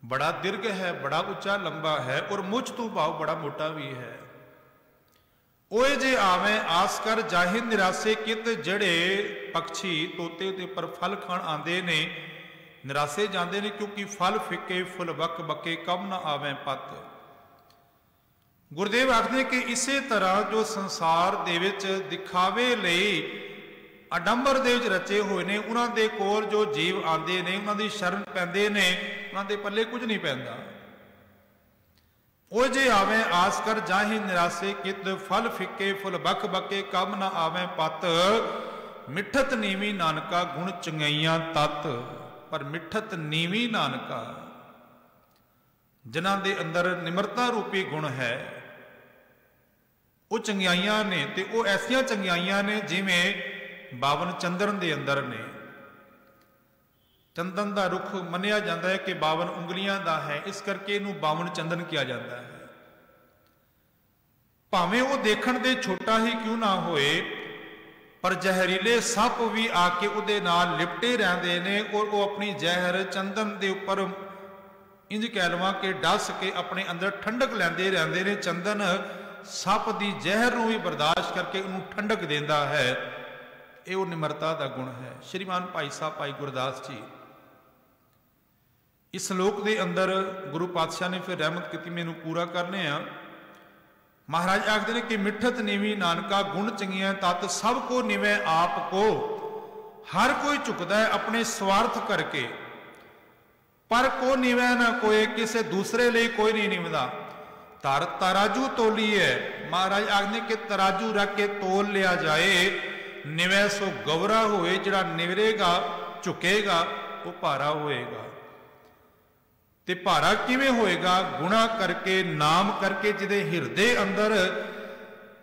बड़ा दीर्घ है, बड़ा उच्चा लंबा है, और मुच तो भाव बड़ा मोटा भी है। ओए जे आवे आस कर जाहि निरासे कित, जड़े पक्षी तोते दे पर फल खाण आंदे ने निरासे जाते ने, क्योंकि फल फिके फुल बक बके कब ना आवे पत। गुरुदेव आखदे कि इसे तरह जो संसार दे विच दिखावे लई आडंबर दे विच रचे हुए ने, उन्हां दे कोल जो जीव आंदे ने, उन्हां दी शरण पैंदे ने, उन्हां दे पल्ले कुछ नहीं पैंदा। ओ जे आवे आस कर जाहि निरासे कित, फल फिके फुल बक बके कब ना आवे पत। मिठत नीवी नानका गुण चंगाइयां तत, पर मिठत नीवी नानका, जिन्हां दे अंदर निमरता रूपी गुण है, वो चंगियाइयां ने। ते वो ऐसियां चंगियाइयां ने जिवें बावन चंदन दे अंदर ने। चंदन का रुख मनिया जाता है कि 52 उंगलियां का है, इस करके इनू 52 चंदन किया जाता है। भावें वो देखण दे छोटा ही क्यों ना होए, पर जहरीले सप भी आके उहदे नाल लिपटे रहंदे ने, और वो अपनी जहर चंदन के उपर इंज कह लवां कि डस के अपने अंदर ठंडक लैंदे रहंदे ने। चंदन सप की जहर नूं भी बर्दाश्त करके उन्होंने ठंडक देंदा है। ये वो निमरता का गुण है। श्रीमान भाई साहब भाई गुरदास जी इस श्लोक के अंदर गुरु पातशाह ने फिर रहमत की, मैनू पूरा करने आ। महाराज आखते हैं कि मिठत नीवी नानका गुण चंगियां तत्, सब को निवे आप को। हर कोई झुकता है अपने स्वार्थ करके, पर को निवे ना कोई, किसी दूसरे लिए कोई नहीं निवदा। तराजू तोली है, महाराज आखते कि तराजू रख के तोल लिया जाए, निवे सो गवरा होए, जिहड़ा निवरेगा झुकेगा वो भारा होएगा। ते भारा किवें होएगा? गुणा करके, नाम करके, जिहदे हिरदे अंदर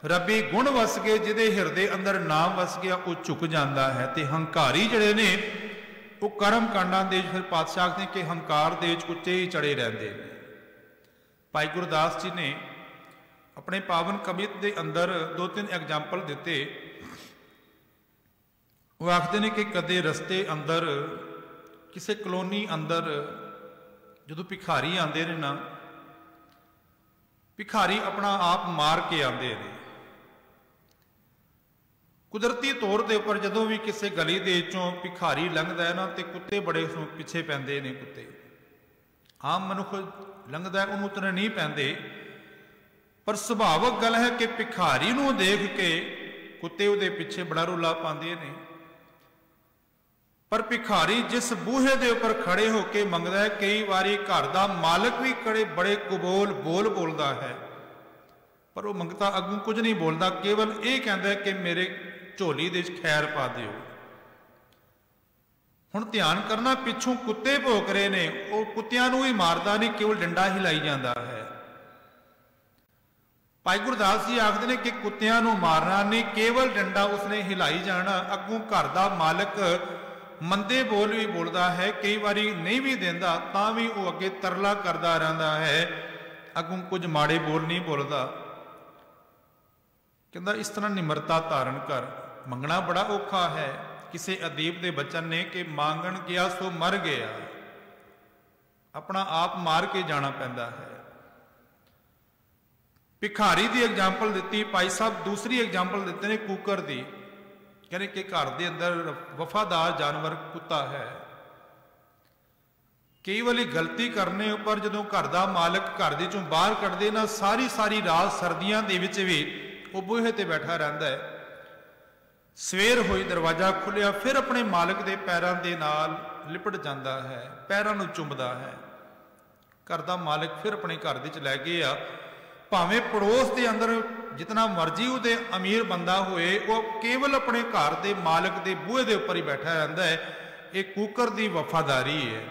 रबी गुण वस गए, जिहदे हिरदे अंदर नाम वस गया, वो झुक जाता है। ते हंकारी जिहड़े ने वो कर्म कांडां दे फिर पातशाह आखदे कि हंकार दे उच्चे ही चढ़े रहंदे ने। भाई गुरदास जी ने अपने पावन कवित के अंदर 2-3 एग्जाम्पल दिते। वो आखते ने कि कदे रस्ते अंदर किसी कलोनी अंदर जो भिखारी आते ने ना, भिखारी अपना आप मार के आते हैं। कुदरती तौर के उपर जो भी किसी गली के चों भिखारी लंघदा है ना, तो कुत्ते बड़े पिछे पैंदे ने। कुत्ते आम मनुख लंघदा है उन्होंने उतने नहीं पैंदे, पर सुभावक गल है कि भिखारी नूं देख के कुत्ते उहदे पिछे बड़ा रौला पाते हैं। पर भिखारी जिस बूहे के उपर खड़े होकर मंगदा है, कई बारी घर का मालिक भी खड़े बड़े कबोल बोल बोलता है, पर वह मंगता अगू कुछ नहीं बोलता, केवल ये कहता है कि मेरे झोली दे खैर पा दिओ। ਹੁਣ ਧਿਆਨ ਕਰਨਾ, ਪਿੱਛੋਂ ਕੁੱਤੇ ਭੌਂਕ ਰਹੇ ਨੇ, ਉਹ ਕੁੱਤਿਆਂ ਨੂੰ ਹੀ ਮਾਰਦਾ ਨਹੀਂ, ਕੇਵਲ ਡੰਡਾ ਹਿਲਾਈ ਜਾਂਦਾ ਹੈ। ਭਾਈ ਗੁਰਦਾਸ ਜੀ ਆਖਦੇ ਨੇ ਕਿ ਕੁੱਤਿਆਂ ਨੂੰ ਮਾਰਨਾ ਨਹੀਂ, ਕੇਵਲ ਡੰਡਾ ਉਸਨੇ ਹਿਲਾਈ ਜਾਣਾ। ਅੱਗੋਂ ਘਰ ਦਾ ਮਾਲਕ ਮੰਦੇ ਬੋਲ ਵੀ ਬੋਲਦਾ ਹੈ, ਕਈ ਵਾਰੀ ਨਹੀਂ ਵੀ ਦਿੰਦਾ ਤਾਂ ਵੀ ਉਹ ਅੱਗੇ ਤਰਲਾ ਕਰਦਾ ਰਹਿੰਦਾ ਹੈ, ਅੱਗੋਂ ਕੁਝ ਮਾੜੇ ਬੋਲ ਨਹੀਂ ਬੋਲਦਾ। ਕਹਿੰਦਾ ਇਸ ਤਰ੍ਹਾਂ ਨਿਮਰਤਾ ਧਾਰਨ ਕਰ। ਮੰਗਣਾ ਬੜਾ ਔਖਾ ਹੈ। ਕਿਸੇ ਅਦੀਬ ਦੇ ਬਚਨ ਨੇ ਕਿ ਮੰਗਣ ਗਿਆ ਸੋ ਮਰ ਗਿਆ, ਆਪਣਾ ਆਪ ਮਾਰ ਕੇ ਜਾਣਾ ਪੈਂਦਾ ਹੈ। ਭਿਖਾਰੀ ਦੀ ਐਗਜ਼ਾਮਪਲ ਦਿੱਤੀ ਭਾਈ ਸਾਹਿਬ। ਦੂਸਰੀ ਐਗਜ਼ਾਮਪਲ ਦਿੱਤੇ ਨੇ ਕੂਕਰ ਦੀ। ਕਹਿੰਦੇ ਕਿ ਘਰ ਦੇ ਅੰਦਰ ਵਫਾਦਾਰ ਜਾਨਵਰ ਕੁੱਤਾ ਹੈ। ਕਈ ਵਾਰੀ ਗਲਤੀ ਕਰਨੇ ਉੱਪਰ ਜਦੋਂ ਘਰ ਦਾ ਮਾਲਕ ਘਰ ਦੇ ਚੋਂ ਬਾਹਰ ਕੱਢਦੇ ਨਾ, ਸਾਰੀ ਰਾਤ ਸਰਦੀਆਂ ਦੇ ਵਿੱਚ ਵੀ ਉਹ ਬੂਹੇ ਤੇ ਬੈਠਾ ਰਹਿੰਦਾ ਹੈ। ਸਵੇਰ ਹੋਈ, ਦਰਵਾਜ਼ਾ ਖੁੱਲਿਆ, ਫਿਰ ਆਪਣੇ ਮਾਲਕ ਦੇ ਪੈਰਾਂ ਦੇ ਨਾਲ ਲਿਪਟ ਜਾਂਦਾ ਹੈ, ਪੈਰਾਂ ਨੂੰ ਚੁੰਮਦਾ ਹੈ। ਘਰ ਦਾ ਮਾਲਕ ਫਿਰ ਆਪਣੇ ਘਰ ਦੇ ਚ ਲੈ ਗਏ ਆ। ਭਾਵੇਂ ਪੜੋਸ ਦੇ ਅੰਦਰ ਜਿਤਨਾ ਮਰਜ਼ੀ ਉਹਦੇ ਅਮੀਰ ਬੰਦਾ ਹੋਏ, ਉਹ ਕੇਵਲ ਆਪਣੇ ਘਰ ਦੇ ਮਾਲਕ ਦੇ ਬੂਹੇ ਦੇ ਉੱਪਰ ਹੀ ਬੈਠਾ ਰਹਿੰਦਾ ਹੈ। ਇਹ ਕੂਕਰ ਦੀ ਵਫਾਦਾਰੀ ਹੈ।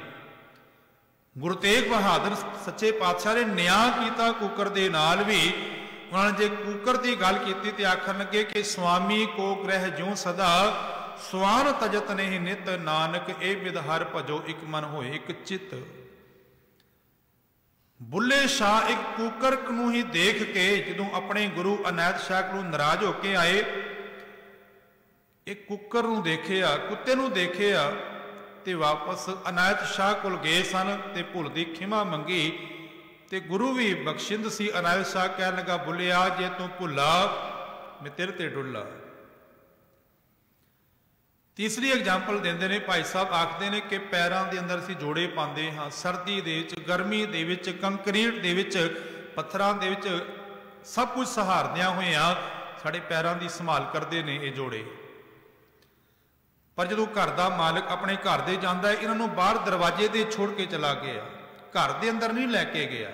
ਗੁਰੂ ਤੇਗ ਬਹਾਦਰ ਸੱਚੇ ਪਾਤਸ਼ਾਹ ਨੇ ਨਿਆਂ ਕੀਤਾ ਕੂਕਰ ਦੇ ਨਾਲ ਵੀ। ਉਹਨਾਂ ਨੇ ਜੇ ਕੂਕਰ ਦੀ ਗੱਲ ਕੀਤੀ ਤੇ ਆਖਣ ਲੱਗੇ ਕਿ ਸਵਾਮੀ ਕੋ ਗ੍ਰਹਿ ਜਿਉ ਸਦਾ ਸਵਾਨ ਤਜਤ ਨਹੀਂ ਨਿਤ, ਨਾਨਕ ਇਹ ਬਿਦ ਹਰ ਭਜੋ ਇੱਕ ਮਨ ਹੋਏ ਇੱਕ ਚਿੱਤ। ਬੁੱਲੇ ਸ਼ਾਹ ਇੱਕ ਕੂਕਰ ਨੂੰ ਹੀ ਦੇਖ ਕੇ ਜਦੋਂ ਆਪਣੇ ਗੁਰੂ ਅਨਾਇਤ ਸ਼ਾਹ ਨੂੰ ਨਾਰਾਜ਼ ਹੋ ਕੇ ਆਏ, ਇੱਕ ਕੂਕਰ ਨੂੰ ਦੇਖਿਆ, ਕੁੱਤੇ ਨੂੰ ਦੇਖਿਆ ਤੇ ਵਾਪਸ ਅਨਾਇਤ ਸ਼ਾਹ ਕੋਲ ਗਏ ਸਨ ਤੇ ਭੁੱਲ ਦੀ ਖਿਮਾ ਮੰਗੀ। ਤੇ ਗੁਰੂ ਵੀ ਬਖਸ਼ਿੰਦ ਸੀ। ਅਨਾਇਤ ਸ਼ਾਹ ਕਹਿਣ ਲੱਗਾ, ਬੁੱਲਿਆ ਜੇ ਤੂੰ ਭੁੱਲਾ ਮੈਂ ਤੇਰੇ ਤੇ ਡੁੱਲਾ। ਤੀਸਰੀ ਐਗਜ਼ਾਮਪਲ ਦਿੰਦੇ ਨੇ ਭਾਈ ਸਾਹਿਬ, ਆਖਦੇ ਨੇ ਕਿ ਪੈਰਾਂ ਦੇ ਅੰਦਰ ਅਸੀਂ ਜੋੜੇ ਪਾਉਂਦੇ ਹਾਂ, ਸਰਦੀ ਦੇ ਵਿੱਚ, ਗਰਮੀ ਦੇ ਵਿੱਚ, ਕੰਕਰੀਟ ਦੇ ਵਿੱਚ, ਪੱਥਰਾਂ ਦੇ ਵਿੱਚ, ਸਭ ਕੁਝ ਸਹਾਰਦਿਆਂ ਹੋਇਆਂ ਸਾਡੇ ਪੈਰਾਂ ਦੀ ਸੰਭਾਲ ਕਰਦੇ ਨੇ ਇਹ ਜੋੜੇ। ਪਰ ਜਦੋਂ ਘਰ ਦਾ ਮਾਲਕ ਆਪਣੇ ਘਰ ਦੇ ਜਾਂਦਾ ਹੈ, ਇਹਨਾਂ ਨੂੰ ਬਾਹਰ ਦਰਵਾਜ਼ੇ ਦੇ ਛੋੜ ਕੇ ਚਲਾ ਗਿਆ, ਘਰ ਦੇ ਅੰਦਰ ਨਹੀਂ ਲੈ ਕੇ ਗਿਆ।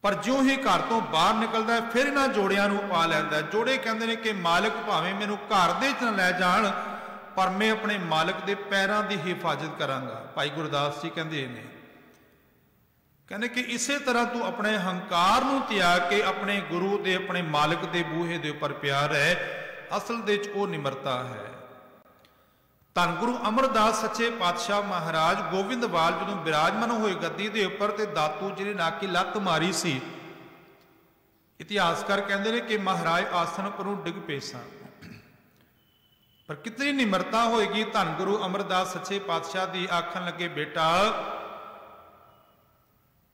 ਪਰ ਜਿਉਂ ਹੀ ਘਰ ਤੋਂ ਬਾਹਰ ਨਿਕਲਦਾ ਹੈ, ਫਿਰ ਇਹਨਾਂ ਜੋੜਿਆਂ ਨੂੰ ਪਾ ਲੈਂਦਾ। ਜੋੜੇ ਕਹਿੰਦੇ ਨੇ ਕਿ ਮਾਲਕ ਭਾਵੇਂ ਮੈਨੂੰ ਘਰ ਦੇ ਚ ਨਾ ਲੈ ਜਾਣ, ਪਰ ਮੈਂ ਆਪਣੇ ਮਾਲਕ ਦੇ ਪੈਰਾਂ ਦੀ ਹਿਫਾਜ਼ਤ ਕਰਾਂਗਾ। ਭਾਈ ਗੁਰਦਾਸ ਜੀ ਕਹਿੰਦੇ ਨੇ, ਕਹਿੰਦੇ ਕਿ ਇਸੇ ਤਰ੍ਹਾਂ ਤੂੰ ਆਪਣੇ ਹੰਕਾਰ ਨੂੰ ਤਿਆਗ ਕੇ ਆਪਣੇ ਗੁਰੂ ਦੇ, ਆਪਣੇ ਮਾਲਕ ਦੇ ਬੂਹੇ ਦੇ ਉੱਪਰ ਪਿਆਰ ਹੈ। ਅਸਲ ਦੇ ਵਿੱਚ ਉਹ ਨਿਮਰਤਾ ਹੈ। ਧੰਨ ਗੁਰੂ ਅਮਰਦਾਸ ਸੱਚੇ ਪਾਤਸ਼ਾਹ ਮਹਾਰਾਜ ਗੋਬਿੰਦਵਾਲ ਜਦੋਂ ਬਿਰਾਜਮਾਨ ਹੋਏ ਗੱਦੀ ਦੇ ਉੱਪਰ, ਤੇ ਦਾਤੂ ਜੀ ਨੇ ਨਾਕੀ ਲੱਤ ਮਾਰੀ ਸੀ। ਇਤਿਹਾਸਕਾਰ ਕਹਿੰਦੇ ਨੇ ਕਿ ਮਹਾਰਾਜ ਆਸਣ ਪਰੋਂ ਡਿੱਗ ਪਏ ਸਨ। ਪਰ ਕਿਤਨੀ ਨਿਮਰਤਾ ਹੋਏਗੀ ਧੰਨ ਗੁਰੂ ਅਮਰਦਾਸ ਸੱਚੇ ਪਾਤਸ਼ਾਹ ਦੀ। ਆਖਣ ਲੱਗੇ, ਬੇਟਾ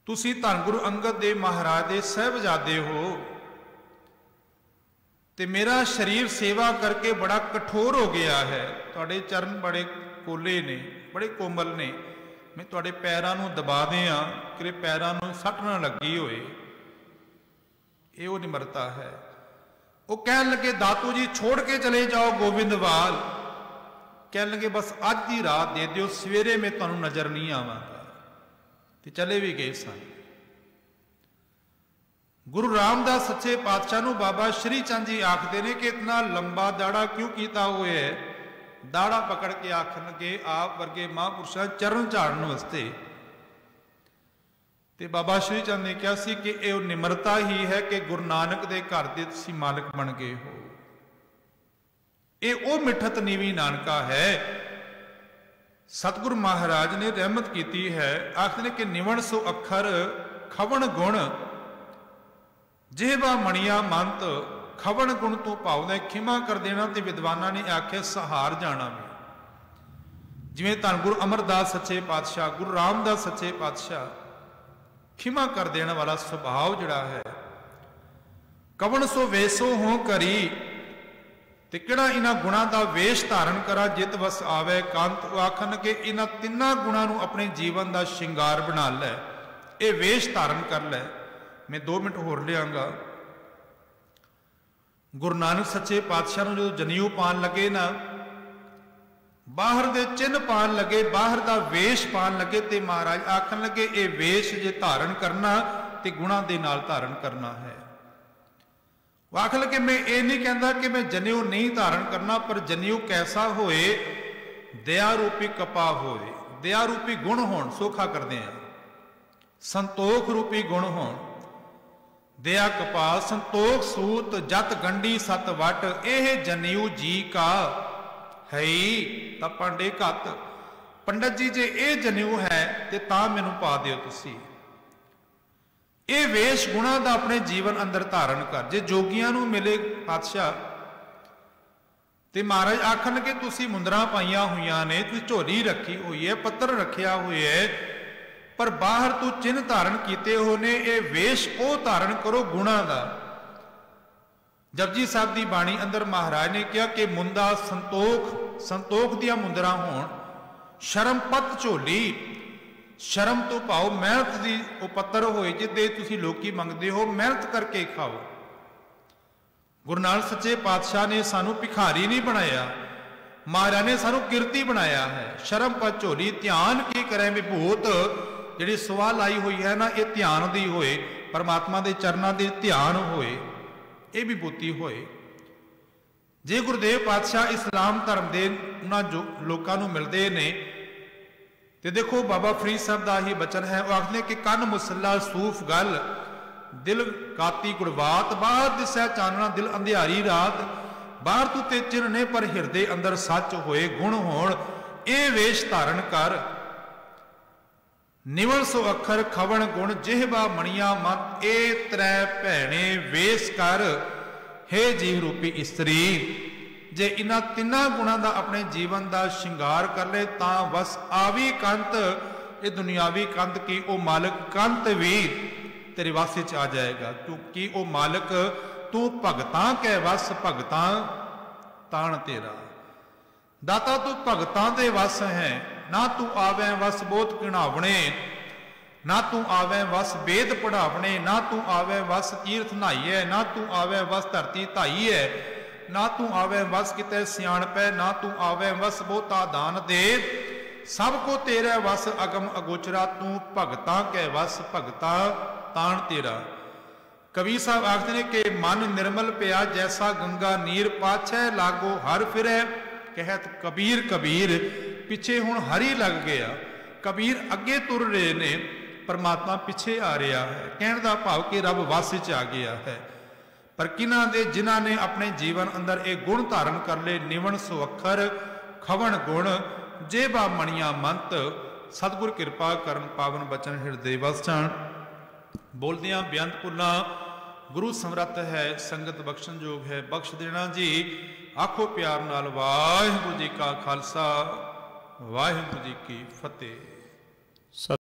ਤੁਸੀਂ ਧੰਨ ਗੁਰੂ ਅੰਗਦ ਦੇਵ ਮਹਾਰਾਜ ਦੇ ਸਾਹਿਬਜ਼ਾਦੇ ਹੋ, ਤੇ ਮੇਰਾ ਸਰੀਰ ਸੇਵਾ ਕਰਕੇ ਬੜਾ ਕਠੋਰ ਹੋ ਗਿਆ ਹੈ। ਤੁਹਾਡੇ ਚਰਨ ਬੜੇ ਕੋਲੇ ਨੇ, ਬੜੇ ਕੋਮਲ ਨੇ, ਮੈਂ ਤੁਹਾਡੇ ਪੈਰਾਂ ਨੂੰ ਦਬਾ ਦਿਆਂ ਕਿ ਪੈਰਾਂ ਨੂੰ ਸੱਟ ਨਾ ਲੱਗੀ ਹੋਏ। ਇਹ ਉਹ ਨਿਮਰਤਾ ਹੈ। ਉਹ ਕਹਿਣ ਲੱਗੇ, ਦਾਤੂ ਜੀ ਛੋੜ ਕੇ ਚਲੇ ਜਾਓ ਗੋਬਿੰਦਵਾਲ। ਕਹਿਣ ਲੱਗੇ, ਬਸ ਅੱਜ ਦੀ ਰਾਤ ਦੇ ਦਿਓ, ਸਵੇਰੇ ਮੈਂ ਤੁਹਾਨੂੰ ਨਜ਼ਰ ਨਹੀਂ ਆਵਾਂਗਾ। ਤੇ ਚਲੇ ਵੀ ਗਏ ਸਨ। ਗੁਰੂ ਰਾਮਦਾਸ ਸੱਚੇ ਪਾਤਸ਼ਾਹ ਨੂੰ ਬਾਬਾ ਸ਼੍ਰੀ ਚੰਦ ਜੀ ਆਖਦੇ ਨੇ ਕਿ ਇਤਨਾ ਲੰਬਾ ਦਾੜਾ ਕਿਉਂ ਕੀਤਾ ਹੋਇਆ ਹੈ? ਦਾੜਾ ਪਕੜ ਕੇ ਆਖਣਗੇ ਆਪ ਵਰਗੇ ਮਹਾਂਪੁਰਸ਼ਾਂ ਚਰਨ ਝਾੜਨ ਵਾਸਤੇ। ਤੇ ਬਾਬਾ ਸ਼੍ਰੀ ਚੰਦ ਨੇ ਕਿਹਾ ਸੀ ਕਿ ਇਹ ਨਿਮਰਤਾ ਹੀ ਹੈ ਕਿ ਗੁਰੂ ਨਾਨਕ ਦੇ ਘਰ ਦੇ ਤੁਸੀਂ ਮਾਲਕ ਬਣ ਗਏ ਹੋ। ਇਹ ਉਹ ਮਿੱਠਤ ਨੀਵੀਂ ਨਾਨਕਾ ਹੈ। ਸਤਿਗੁਰੂ ਮਹਾਰਾਜ ਨੇ ਰਹਿਮਤ ਕੀਤੀ ਹੈ। ਆਖਦੇ ਨੇ ਕਿ ਨਿਵਣ ਸੋ ਅੱਖਰ ਖਵਣ ਗੁਣ, ਜਿਹਵਾ ਮਣੀਆਂ ਮੰਤ ਖਵਣ ਗੁਣ ਤੋਂ ਭਾਵਨਾ ਖਿਮਾ ਕਰ ਦੇਣਾ। ਤੇ ਵਿਦਵਾਨਾਂ ਨੇ ਆਖਿਆ ਸਹਾਰ ਜਾਣਾ ਵੀ। ਜਿਵੇਂ ਧੰਨ ਗੁਰੂ ਅਮਰਦਾਸ ਸੱਚੇ ਪਾਤਸ਼ਾਹ, ਗੁਰੂ ਰਾਮਦਾਸ ਸੱਚੇ ਪਾਤਸ਼ਾਹ, ਖਿਮਾ ਕਰ ਦੇਣ ਵਾਲਾ ਸੁਭਾਅ ਜਿਹੜਾ ਹੈ। ਕਵਣ ਸੋ ਵੇਸੋ ਹੋ ਕਰੀ, ਤੇ ਕਿਹੜਾ ਇਹਨਾਂ ਗੁਣਾਂ ਦਾ ਵੇਸ਼ ਧਾਰਨ ਕਰਾ ਜਿਤ ਵਸ ਆਵੇ ਕੰਤ। ਉਹ ਆਖਣ ਕਿ ਇਹਨਾਂ ਤਿੰਨਾਂ ਗੁਣਾਂ ਨੂੰ ਆਪਣੇ ਜੀਵਨ ਦਾ ਸ਼ਿੰਗਾਰ ਬਣਾ ਲੈ, ਇਹ ਵੇਸ਼ ਧਾਰਨ ਕਰ ਲੈ। ਮੈਂ 2 ਮਿੰਟ ਹੋਰ ਲਿਆਂਗਾ। ਗੁਰੂ ਨਾਨਕ ਸੱਚੇ ਪਾਤਸ਼ਾਹ ਨੂੰ ਜਦੋਂ ਜਨੇਊ ਪਾਉਣ ਲੱਗੇ ਨਾ, ਬਾਹਰ ਦੇ ਚਿੰਨ੍ਹ ਪਾਉਣ ਲੱਗੇ, ਬਾਹਰ ਦਾ ਵੇਸ਼ ਪਾਉਣ ਲੱਗੇ, ਤੇ ਮਹਾਰਾਜ ਆਖਣ ਲੱਗੇ ਇਹ ਵੇਸ਼ ਜੇ ਧਾਰਨ ਕਰਨਾ ਤੇ ਗੁਣਾਂ ਦੇ ਨਾਲ ਧਾਰਨ ਕਰਨਾ ਹੈ। ਉਹ ਆਖਣ ਲੱਗੇ ਮੈਂ ਇਹ ਨਹੀਂ ਕਹਿੰਦਾ ਕਿ ਮੈਂ ਜਨੇਊ ਨਹੀਂ ਧਾਰਨ ਕਰਨਾ, ਪਰ ਜਨੇਊ ਕੈਸਾ ਹੋਏ दया रूपी कपा होए, दया रूपी गुण होण, सौखा करते हैं। संतोख रूपी गुण होण, दया कपा संतोख सूत जत गंडी सत वट, एह जनेऊ जी का है तां पांडे घत। पंडित जी जे ਇਹ ਜਨੇਊ है ਤੇ ਤਾਂ ਮੈਨੂੰ ਪਾ ਦਿਓ ਤੁਸੀਂ। ਇਹ ਵੇਸ਼ ਗੁਣਾ ਦਾ ਆਪਣੇ ਜੀਵਨ ਅੰਦਰ ਧਾਰਨ ਕਰ। ਜੇ ਜੋਗੀਆਂ ਨੂੰ ਮਿਲੇ ਪਾਤਸ਼ਾਹ ਤੇ ਮਹਾਰਾਜ ਆਖਣਗੇ ਤੁਸੀਂ ਮੁੰਦਰਾਂ ਪਾਈਆਂ ਹੋਈਆਂ ਨੇ, ਤੁਸੀਂ ਝੋਲੀ ਰੱਖੀ ਹੋਈ ਹੈ, ਪੱਤਰ ਰੱਖਿਆ ਹੋਇਆ ਹੈ, ਪਰ ਬਾਹਰ ਤੂੰ ਚਿੰਨ੍ਹ ਧਾਰਨ ਕੀਤੇ ਹੋ ਨੇ, ਇਹ ਵੇਸ਼ ਉਹ ਧਾਰਨ ਕਰੋ ਗੁਣਾ ਦਾ। ਜਪਜੀ ਸਾਹਿਬ ਦੀ ਬਾਣੀ ਅੰਦਰ ਮਹਾਰਾਜ ਨੇ ਕਿਹਾ ਕਿ ਮੁੰਦਾ ਸੰਤੋਖ ਦੀਆਂ ਮੁੰਦਰਾਂ ਹੋਣ, ਸ਼ਰਮ ਪੱਤ ਝੋਲੀ, ਸ਼ਰਮ ਤੋਂ ਭਾਵ ਮਿਹਨਤ ਦੀ ਉਹ ਪੱਤਰ ਹੋਏ ਜਿੱਦੇ ਤੁਸੀਂ ਲੋਕੀ ਮੰਗਦੇ ਹੋ, ਮਿਹਨਤ ਕਰਕੇ ਖਾਓ। ਗੁਰੂ ਨਾਨਕ ਸੱਚੇ ਪਾਤਸ਼ਾਹ ਨੇ ਸਾਨੂੰ ਭਿਖਾਰੀ ਨਹੀਂ ਬਣਾਇਆ, ਮਹਾਰਾਜ ਨੇ ਸਾਨੂੰ ਕਿਰਤੀ ਬਣਾਇਆ ਹੈ। ਸ਼ਰਮ ਪੱਤ ਝੋਲੀ, ਧਿਆਨ ਕੀ ਕਰੇ ਵਿਭੂਤ, ਜਿਹੜੀ ਸਵਾ ਲਾਈ ਹੋਈ ਹੈ ਨਾ, ਇਹ ਧਿਆਨ ਦੀ ਹੋਏ, ਪਰਮਾਤਮਾ ਦੇ ਚਰਨਾਂ ਦੇ ਧਿਆਨ ਹੋਏ, ਇਹ ਵਿਭੂਤੀ ਹੋਏ। ਜੇ ਗੁਰਦੇਵ ਪਾਤਸ਼ਾਹ ਇਸਲਾਮ ਧਰਮ ਦੇ ਉਹਨਾਂ ਜੋ ਲੋਕਾਂ ਨੂੰ ਮਿਲਦੇ ਨੇ ਤੇ ਦੇਖੋ ਬਾਬਾ ਫਰੀਦ ਸਾਹਿਬ ਦਾ ਹੀ ਬਚਨ ਹੈ, ਉਹ ਆਖਦੇ ਕਿ ਕੰਨ ਮੁਸੱਲਾ ਸੂਫ ਗਲ, ਦਿਲ ਕਾਤੀ ਗੁੜਵਾਤ, ਬਾਹਰ ਦਿਸੈ ਚਾਨਣਾ ਦਿਲ ਅੰਧਿਆਰੀ ਰਾਤ, ਬਾਹਰ ਤੂੰ ਤੇ ਚਿੰਨ੍ਹ ਨੇ ਪਰ ਹਿਰਦੇ ਅੰਦਰ ਸੱਚ ਹੋਏ ਗੁਣ ਹੋਣ, ਇਹ ਵੇਸ਼ ਧਾਰਨ ਕਰ। ਨਿਵਲ ਸੋ ਅੱਖਰ ਖਵਣ ਗੁਣ, ਜਿਹਵਾ ਮਣੀਆਂ ਮਤ, ਇਹ ਤ੍ਰੈ ਭੈਣੇ ਵੇਸ ਕਰ, ਹੇ ਜੀਵ ਰੂਪੀ ਇਸਤਰੀ। ਜੇ ਇਹਨਾਂ ਤਿੰਨਾਂ ਗੁਣਾਂ ਦਾ ਆਪਣੇ ਜੀਵਨ ਦਾ ਸ਼ਿੰਗਾਰ ਕਰ ਲੈ ਤਾਂ ਬਸ ਆਵੀ ਕੰਤ, ਇਹ ਦੁਨਿਆਵੀ ਕੰਤ ਕੀ ਉਹ ਮਾਲਕ ਕੰਤ ਵੀ ਤੇਰੇ ਵਾਸੇ ਚ ਆ ਜਾਏਗਾ, ਕਿਉਂਕਿ ਉਹ ਮਾਲਕ ਤੂੰ ਭਗਤਾਂ ਕੈ ਵਸ, ਭਗਤਾਂ ਤਾਣ ਤੇਰਾ। ਦਾਤਾ ਤੂੰ ਭਗਤਾਂ ਦੇ ਵਸ ਹੈ, ਨਾ ਤੂੰ ਆਵੇਂ ਵਸ ਬਹੁਤ ਘਿਣਾਵਣੇ, ਨਾ ਤੂੰ ਆਵੇਂ ਵਸ ਵੇਦ ਪੜਾਵਣੇ, ਨਾ ਤੂੰ ਆਵੇਂ ਵਸ ਤੀਰਥ ਨਹਾਈਐ, ਨਾ ਤੂੰ ਆਵੇਂ ਵਸ ਧਰਤੀ ਧਾਈਐ, ਨਾ ਤੂੰ ਆਵੇਂ ਵਸ ਕਿਤੇ ਸਿਆਣਪੈ, ਨਾ ਤੂੰ ਆਵੇਂ ਵਸ ਬਹੁਤਾ ਦਾਨ ਦੇ, ਸਭ ਕੋ ਤੇਰੇ ਵਸ ਅਗਮ ਅਗੋਚਰਾ, ਤੂੰ ਭਗਤਾਂ ਕੈ ਵਸ, ਭਗਤਾਂ ਤਾਣ ਤੇਰਾ। ਕਵੀ ਸਾਹਿਬ ਆਖਦੇ ਨੇ ਕਿ ਮਨ ਨਿਰਮਲ ਪਿਆ ਜੈਸਾ ਗੰਗਾ ਨੀਰ, ਪਾਛੈ ਲਾਗੋ ਹਰ ਫਿਰੈ, ਕਹਿਤ ਕਬੀਰ ਕਬੀਰ, ਪਿੱਛੇ ਹੁਣ ਹਰੀ ਲੱਗ ਗਿਆ। ਕਬੀਰ ਅੱਗੇ ਤੁਰ ਰਹੇ ਨੇ, ਪਰਮਾਤਮਾ ਪਿੱਛੇ ਆ ਰਿਹਾ ਹੈ। ਕਹਿਣ ਦਾ ਭਾਵ ਕਿ ਰੱਬ ਵਾਸ ਚ ਆ ਗਿਆ ਹੈ। ਪਰ ਕਿਹਨਾਂ ਦੇ, ਜਿਨ੍ਹਾਂ ਨੇ ਆਪਣੇ ਜੀਵਨ ਅੰਦਰ ਇਹ ਗੁਣ ਧਾਰਨ ਕਰ ਲਏ, ਨਿਵਣ ਸੋ ਅੱਖਰ ਖਵਣ ਗੁਣ, ਜੇਬਾ ਮਣੀਆਂ ਮੰਤ, ਸਤਿਗੁਰ ਕਿਰਪਾ ਕਰਨ ਪਾਵਨ ਬਚਨ ਹਿਰਦੇ ਵਸ ਜਾਣ। ਬੋਲਦਿਆਂ ਬੇਅੰਤ ਭੁੱਲਾਂ, ਗੁਰੂ ਸਮਰੱਥ ਹੈ, ਸੰਗਤ ਬਖਸ਼ਣ ਯੋਗ ਹੈ, ਬਖਸ਼ ਦੇਣਾ ਜੀ। ਆਖੋ ਪਿਆਰ ਨਾਲ ਵਾਹਿਗੁਰੂ ਜੀ ਕਾ ਖਾਲਸਾ, ਵਾਹਿਗੁਰੂ ਜੀ ਕੀ ਫਤਿਹ।